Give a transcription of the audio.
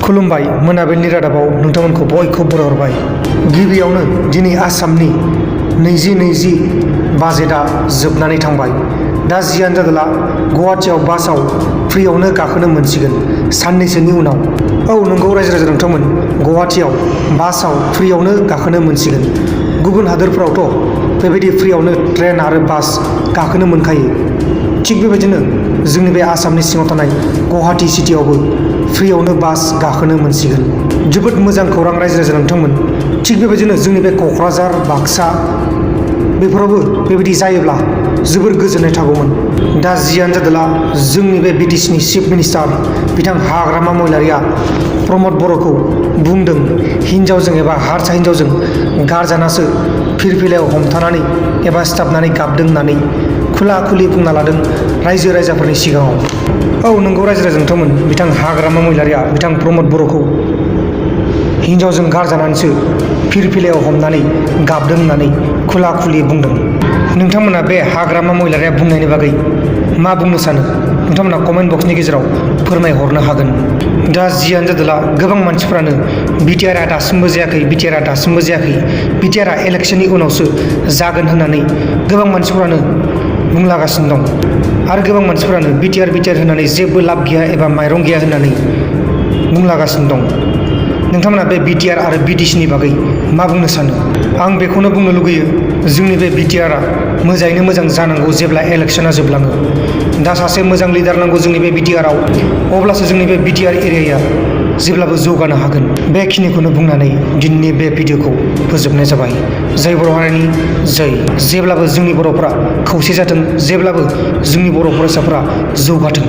खुलुमबाय मोनाबिलिनि रादाबाव नोंथांमोनखौ बयखौबो बरायहरबाय। गिबियावनो दिनै आसामनि 2020 बाजेटआ जोबनानै थांबाय। दा जियानो जादोला गुवाहाटीआव बासआव फ्रियावनो गाखोनो मोनसिगोन साननैसोनि उनाव। औ नंगौ रायजो राजा नोंथांमोन, गुवाहाटीआव बासआव फ्रियावनो गाखोनो मोनसिगोन। गुबुन हादोरफ्रावथ' बेबायदि फ्रियावनो ट्रेन आरो बास गाखोनो मोनखायो। थिग बेबायदिनो जोंनि बे आसामनि सिङाव थानाय गुवाहाटी सिटियावबो फ्रियावनो बास गाखोनो मोनसिगोन। जोबोद मोजां खौरां रायजो राजा नोंथांमोन। थिग बेबायदिनो जोंनि बे क'क्राझार, बाक्सा बेफोरावबो बेबायदि जायोब्ला जोबोर गोजोननाय थागौमोन। दा जियानो जादोला जोंनि बे बिटिसिनि चिफ मिनिस्टार बिथां हाग्रामा महिलारिया प्रमद बर'खौ बुंदों हिन्जावजों एबा हारसा हिन्जावजों गारजानासो फिरफिलायाव हमथानानै एबा सिथाबनानै गाबदों होननानै खुला खुलि बुंना लादों रायजो राजाफोरनि सिगाङाव। औ नंगौ रायजो राजा नोंथांमोन, बिथां हाग्रामा महिलारिया बिथां प्रमद बर'खौ हिन्जावजों गारजानानैसो फिरफिलायाव हमनानै गाबदों होननानै खुला खुलि बुंदों। नोंथांमोना बे हाग्रामा महिलारिया बुंनायनि बागै मा बुंनो सानो? नोंथांमोना कमेन्ट बक्सनि गेजेराव फोरमायहरनो हागोन। दा जियानो जादोला गोबां मानसिफ्रानो बिटिआरआ दासिमबो जायाखै, बिटिआरआ दासिमबो जायाखै, बिटिआरआ इलेक्सननि उनावसो जागोन होननानै गोबां मानसिफ्रानो बुंलागासिनो दं। आरो गोबां मानसिफ्रानो बिटिआर होननानै जेबो लाब गैया एबा माइरं गैया होननानै बुंलागासिनो दं। नोंथांमोना बे बिटिआर आरो बिटिसिनि बागै मा बुंनो सानो? आं बेखौनो बुंनो लुगैयो, जोंनि बे बिटिआरआ मोजाङैनो मोजां जानांगौ जेब्ला इलेक्सना जोबलाङो। दा सासे मोजां लिडार नांगौ जोंनि बे बिटिआरआव, अब्लासो जोंनि बे बिटिआर एरियाया जेब्लाबो जौगानो हागोन। बेखिनिखौनो बुंनानै दिनैनि बे भिडिअखौ फोजोबनाय जाबाय। जय बर' हारिनि जय। जेब्लाबो जोंनि बर'फ्रा खौसे जाथों, जेब्लाबो जोंनि बर' फरायसाफ्रा जौगाथों।